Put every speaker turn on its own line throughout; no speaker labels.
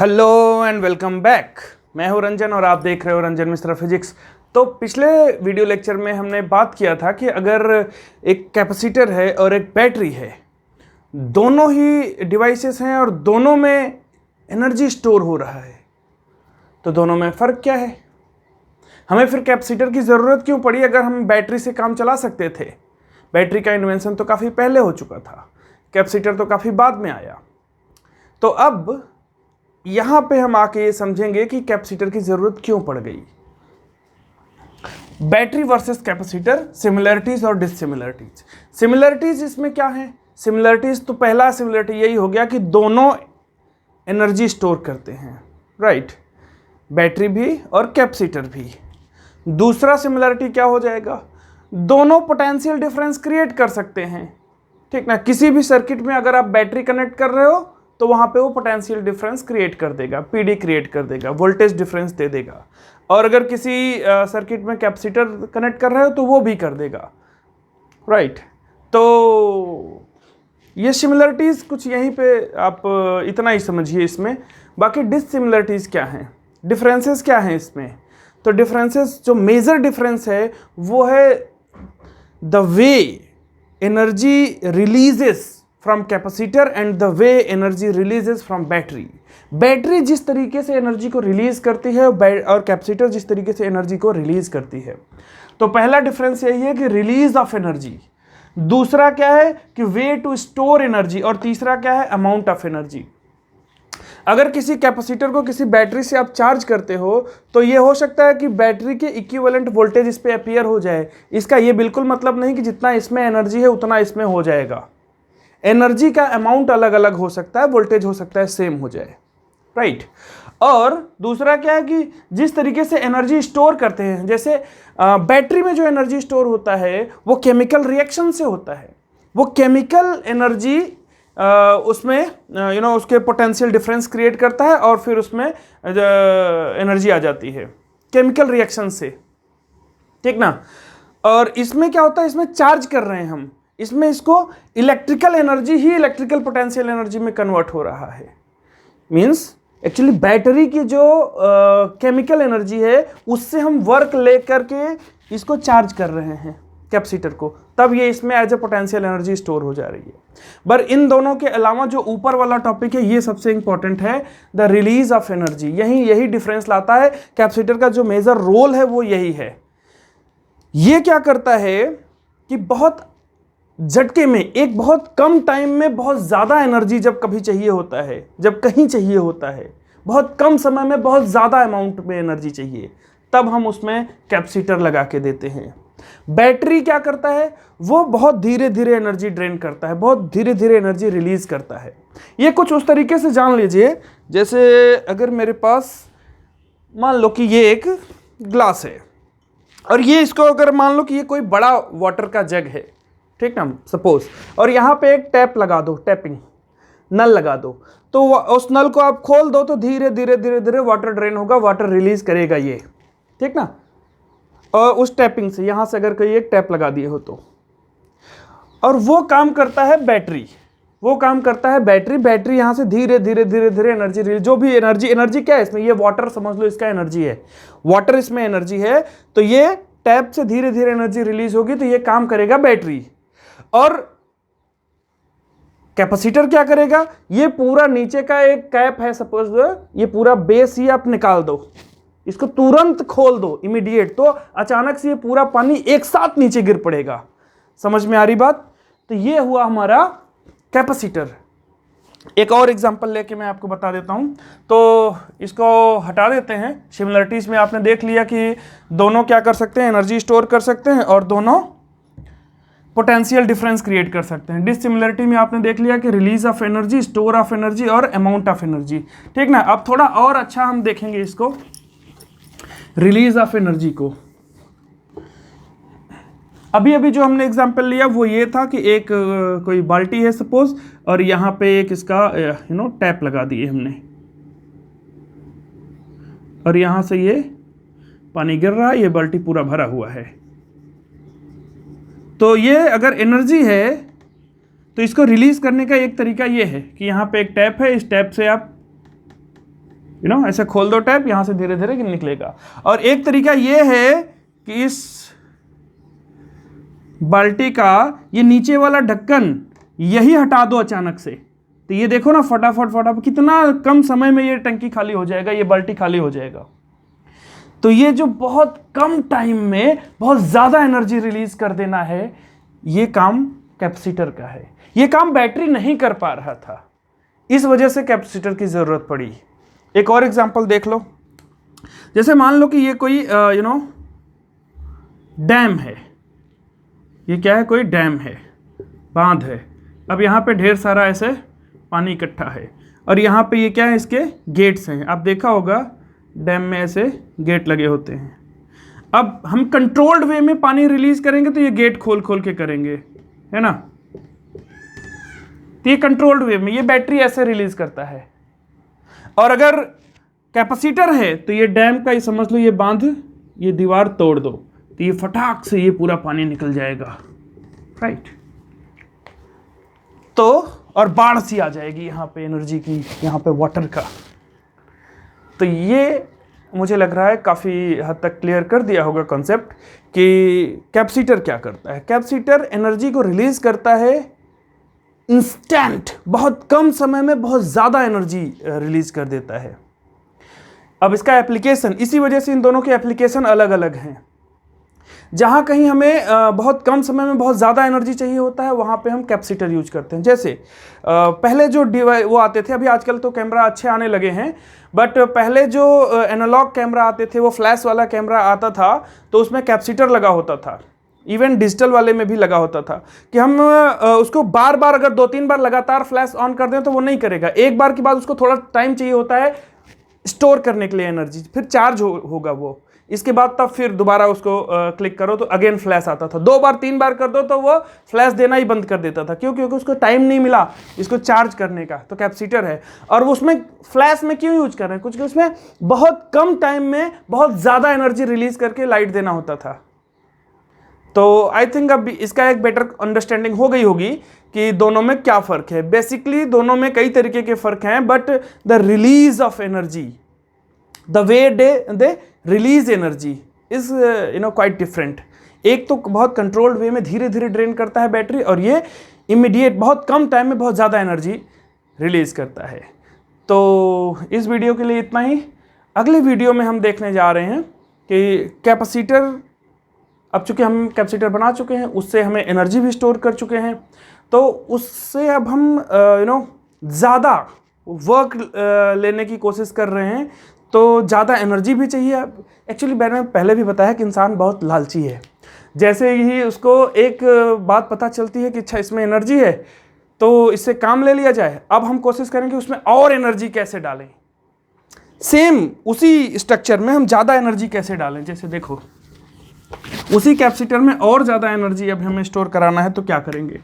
Hello and welcome back. मैं हूं रंजन और आप देख रहे हो रंजन मिस्टर फिजिक्स। तो पिछले वीडियो लेक्चर में हमने बात किया था कि अगर एक कैपेसिटर है और एक बैटरी है, दोनों ही डिवाइसेस हैं और दोनों में एनर्जी स्टोर हो रहा है, तो दोनों में फ़र्क क्या है? हमें फिर कैपेसिटर की ज़रूरत क्यों पड़ी अगर हम बैटरी से काम चला सकते थे? बैटरी का इन्वेंशन तो काफ़ी पहले हो चुका था, कैपेसिटर तो काफ़ी बाद में आया। तो अब यहाँ पे हम आके ये समझेंगे कि कैपेसिटर की ज़रूरत क्यों पड़ गई। बैटरी वर्सेस कैपेसिटर, सिमिलरिटीज़ और डिससिमिलरिटीज़। सिमिलरिटीज़ इसमें क्या है? सिमिलरिटीज़ तो पहला सिमिलरिटी यही हो गया कि दोनों एनर्जी स्टोर करते हैं, राइट? बैटरी भी और कैपेसिटर भी। दूसरा सिमिलरिटी क्या हो जाएगा? दोनों पोटेंशियल डिफरेंस क्रिएट कर सकते हैं, ठीक ना? किसी भी सर्किट में अगर आप बैटरी कनेक्ट कर रहे हो तो वहाँ पे वो पोटेंशियल डिफरेंस क्रिएट कर देगा, पीडी क्रिएट कर देगा, वोल्टेज डिफरेंस दे देगा। और अगर किसी सर्किट में कैपेसिटर कनेक्ट कर रहे हो तो वो भी कर देगा, राइट? तो ये सिमिलरिटीज़ कुछ यहीं पे आप इतना ही समझिए इसमें। बाकी डिससिमिलरिटीज़ क्या हैं, डिफरेंसेस क्या हैं इसमें? तो डिफरेंसेस, जो मेजर डिफरेंस है वो है the way energy releases from capacitor and the way energy releases from battery. Battery जिस तरीके से एनर्जी को रिलीज करती है और कैपेसिटर जिस तरीके से एनर्जी को रिलीज करती है। तो पहला डिफरेंस यही है कि रिलीज ऑफ एनर्जी। दूसरा क्या है कि वे टू स्टोर एनर्जी। और तीसरा क्या है? Amount of energy. अगर किसी कैपेसिटर को किसी बैटरी से आप चार्ज करते हो तो ये हो सकता है कि बैटरी के इक्विवेलेंट वोल्टेज इस पे अपीयर हो जाए। इसका ये बिल्कुल मतलब नहीं कि जितना इसमें एनर्जी है उतना इसमें हो जाएगा। एनर्जी का अमाउंट अलग अलग हो सकता है, वोल्टेज हो सकता है सेम हो जाए, राइट? और दूसरा क्या है कि जिस तरीके से एनर्जी स्टोर करते हैं, जैसे बैटरी में जो एनर्जी स्टोर होता है वो केमिकल रिएक्शन से होता है। वो केमिकल एनर्जी उसमें उसके पोटेंशियल डिफरेंस क्रिएट करता है और फिर उसमें एनर्जी आ जाती है केमिकल रिएक्शन से, ठीक ना? और इसमें क्या होता है, इसमें चार्ज कर रहे हैं हम, इसमें इसको इलेक्ट्रिकल एनर्जी ही इलेक्ट्रिकल पोटेंशियल एनर्जी में कन्वर्ट हो रहा है। मींस एक्चुअली बैटरी की जो केमिकल एनर्जी है उससे हम वर्क लेकर के इसको चार्ज कर रहे हैं कैपेसिटर को, तब ये इसमें as a potential energy store हो जा रही है। पर इन दोनों के अलावा जो ऊपर वाला टॉपिक है ये सबसे इंपॉर्टेंट है, द रिलीज ऑफ एनर्जी। यही डिफरेंस लाता है। कैपेसिटर का जो मेजर रोल है वो यही है। ये क्या करता है कि बहुत झटके में, एक बहुत कम टाइम में बहुत ज़्यादा एनर्जी जब कभी चाहिए होता है, जब कहीं चाहिए होता है, बहुत कम समय में बहुत ज़्यादा अमाउंट में एनर्जी चाहिए, तब हम उसमें कैपेसिटर लगा के देते हैं। बैटरी क्या करता है? वो बहुत धीरे धीरे एनर्जी ड्रेन करता है, बहुत धीरे धीरे एनर्जी रिलीज करता है। ये कुछ उस तरीके से जान लीजिए जैसे अगर मेरे पास मान लो कि ये एक ग्लास है और ये इसको अगर मान लो कि ये कोई बड़ा वाटर का जग है, ठीक ना, सपोज, और यहाँ पे एक टैप लगा दो, टैपिंग नल लगा दो, तो उस नल को आप खोल दो तो धीरे धीरे धीरे धीरे वाटर ड्रेन होगा, वाटर रिलीज करेगा ये, ठीक ना? और उस टैपिंग से यहाँ से अगर कोई एक टैप लगा दिए हो तो, और वो काम करता है बैटरी, वो काम करता है बैटरी। बैटरी यहाँ से धीरे धीरे धीरे धीरे एनर्जी रिलीज, जो भी एनर्जी क्या है इसमें, ये वाटर समझ लो इसका एनर्जी है, वाटर इसमें एनर्जी है, तो ये टैप से धीरे धीरे एनर्जी रिलीज होगी, तो ये काम करेगा बैटरी। और कैपेसिटर क्या करेगा? ये पूरा नीचे का एक कैप है सपोज, ये पूरा बेस ही आप निकाल दो, इसको तुरंत खोल दो इमीडिएट, तो अचानक से ये पूरा पानी एक साथ नीचे गिर पड़ेगा। समझ में आ रही बात? तो ये हुआ हमारा कैपेसिटर। एक और एग्जांपल लेके मैं आपको बता देता हूं, तो इसको हटा देते हैं। सिमिलरिटीज में आपने देख लिया कि दोनों क्या कर सकते हैं, एनर्जी स्टोर कर सकते हैं और दोनों पोटेंशियल डिफरेंस क्रिएट कर सकते हैं। डिससिमिलरिटी में आपने देख लिया कि release of energy, store of energy और अमाउंट ऑफ एनर्जी, ठीक ना? अब थोड़ा और अच्छा हम देखेंगे इसको, रिलीज ऑफ एनर्जी को। अभी जो हमने एग्जांपल लिया वो ये था कि एक कोई बाल्टी है सपोज, और यहाँ पे एक इसका टैप लगा दिए हमने, और यहाँ से ये पानी गिर रहा है, ये बाल्टी पूरा भरा हुआ है। तो ये अगर एनर्जी है तो इसको रिलीज करने का एक तरीका ये है कि यहाँ पे एक टैप है, इस टैप से आप ऐसे खोल दो टैप, यहाँ से धीरे धीरे निकलेगा। और एक तरीका ये है कि इस बाल्टी का ये नीचे वाला ढक्कन यही हटा दो अचानक से, तो ये देखो ना फटाफट कितना कम समय में ये टंकी खाली हो जाएगा, ये बाल्टी खाली हो जाएगा। तो ये जो बहुत कम टाइम में बहुत ज़्यादा एनर्जी रिलीज कर देना है, ये काम कैपेसिटर का है। ये काम बैटरी नहीं कर पा रहा था, इस वजह से कैपेसिटर की ज़रूरत पड़ी। एक और एग्जांपल देख लो, जैसे मान लो कि ये कोई डैम है, ये क्या है, कोई डैम है, बांध है। अब यहाँ पे ढेर सारा ऐसे पानी इकट्ठा है, और यहाँ पे ये क्या है, इसके गेट्स हैं। आप देखा होगा डैम में ऐसे गेट लगे होते हैं। अब हम कंट्रोल्ड वे में पानी रिलीज करेंगे तो ये गेट खोल खोल के करेंगे, है ना। तो ये कंट्रोल्ड वे में ये बैटरी ऐसे रिलीज करता है। और अगर कैपेसिटर है तो ये डैम का, ये समझ लो ये बांध, ये दीवार तोड़ दो तो ये फटाक से ये पूरा पानी निकल जाएगा, राइट। तो और बाढ़ सी आ जाएगी यहाँ पे एनर्जी की, यहाँ पे वाटर का। तो ये मुझे लग रहा है काफ़ी हद तक क्लियर कर दिया होगा कॉन्सेप्ट कि कैपेसिटर क्या करता है। कैपेसिटर एनर्जी को रिलीज करता है इंस्टेंट, बहुत कम समय में बहुत ज़्यादा एनर्जी रिलीज कर देता है। अब इसका एप्लीकेशन, इसी वजह से इन दोनों के एप्लीकेशन अलग अलग हैं। जहाँ कहीं हमें बहुत कम समय में बहुत ज़्यादा एनर्जी चाहिए होता है, वहाँ पे हम कैपेसिटर यूज करते हैं। जैसे पहले जो डिवाइस वो आते थे, अभी आजकल तो कैमरा अच्छे आने लगे हैं, बट पहले जो एनालॉग कैमरा आते थे, वो फ्लैश वाला कैमरा आता था, तो उसमें कैपेसिटर लगा होता था। इवन डिजिटल वाले में भी लगा होता था कि हम उसको बार बार अगर 2-3 बार लगातार फ्लैश ऑन कर दें तो वो नहीं करेगा। एक बार के बाद उसको थोड़ा टाइम चाहिए होता है स्टोर करने के लिए एनर्जी, फिर चार्ज होगा वो, इसके बाद तब फिर दोबारा उसको क्लिक करो तो अगेन फ्लैश आता था। 2 बार 3 बार कर दो तो वो फ्लैश देना ही बंद कर देता था। क्यों? क्योंकि उसको टाइम नहीं मिला इसको चार्ज करने का। तो कैपेसिटर है। और उसमें फ्लैश में क्यों यूज कर रहे हैं? कुछ उसमें बहुत कम टाइम में बहुत ज़्यादा एनर्जी रिलीज करके लाइट देना होता था। तो आई थिंक अब इसका एक बेटर अंडरस्टैंडिंग हो गई होगी कि दोनों में क्या फ़र्क है। बेसिकली दोनों में कई तरीके के फ़र्क हैं, but the release of energy, the way they release energy is quite different. एक तो बहुत कंट्रोल्ड वे में धीरे धीरे ड्रेन करता है बैटरी, और ये इमीडिएट बहुत कम टाइम में बहुत ज़्यादा एनर्जी रिलीज करता है। तो इस वीडियो के लिए इतना ही। अगले वीडियो में हम देखने जा रहे हैं कि कैपेसिटर, अब चूंकि हम कैपेसिटर बना चुके हैं, उससे हमें एनर्जी भी स्टोर कर चुके हैं, तो उससे अब हम ज़्यादा वर्क लेने की कोशिश कर रहे हैं, तो ज़्यादा एनर्जी भी चाहिए। एक्चुअली मैंने पहले भी बताया कि इंसान बहुत लालची है। जैसे ही उसको एक बात पता चलती है कि अच्छा इसमें एनर्जी है तो इससे काम ले लिया जाए, अब हम कोशिश करेंगे उसमें और एनर्जी कैसे डालें, सेम उसी स्ट्रक्चर में हम ज़्यादा एनर्जी कैसे डालें। जैसे देखो उसी कैपेसिटर में और ज़्यादा एनर्जी अब हमें स्टोर कराना है, तो क्या करेंगे?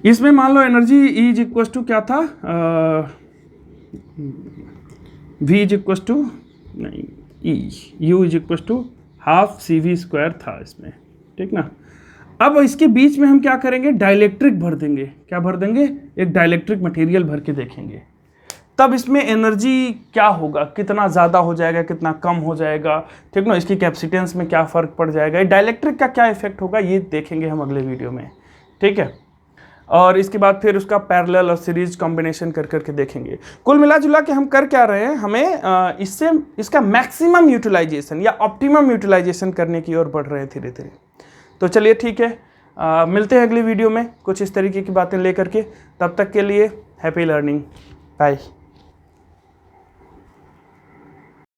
इसमें मान लो energy E is equal to क्या था, V इज इक्वल टू नहीं E, U is equal to half CV² था इसमें, ठीक ना। अब इसके बीच में हम क्या करेंगे? डाइलेक्ट्रिक भर देंगे। क्या भर देंगे? एक डाइलेक्ट्रिक मटेरियल भर के देखेंगे, तब इसमें एनर्जी क्या होगा, कितना ज़्यादा हो जाएगा, कितना कम हो जाएगा, ठीक ना। इसकी कैपेसिटेंस में क्या फ़र्क पड़ जाएगा, डाइलेक्ट्रिक का क्या इफेक्ट होगा, ये देखेंगे हम अगले वीडियो में, ठीक है। और इसके बाद फिर उसका पैरेलल और सीरीज कॉम्बिनेशन कर करके देखेंगे। कुल मिला जुला के हम कर क्या रहे हैं, हमें इससे इसका मैक्सिमम यूटिलाइजेशन या ऑप्टिमम यूटिलाइजेशन करने की ओर बढ़ रहे हैं धीरे धीरे। तो चलिए ठीक है, मिलते हैं अगली वीडियो में कुछ इस तरीके की बातें लेकर के। तब तक के लिए हैप्पी लर्निंग, बाय।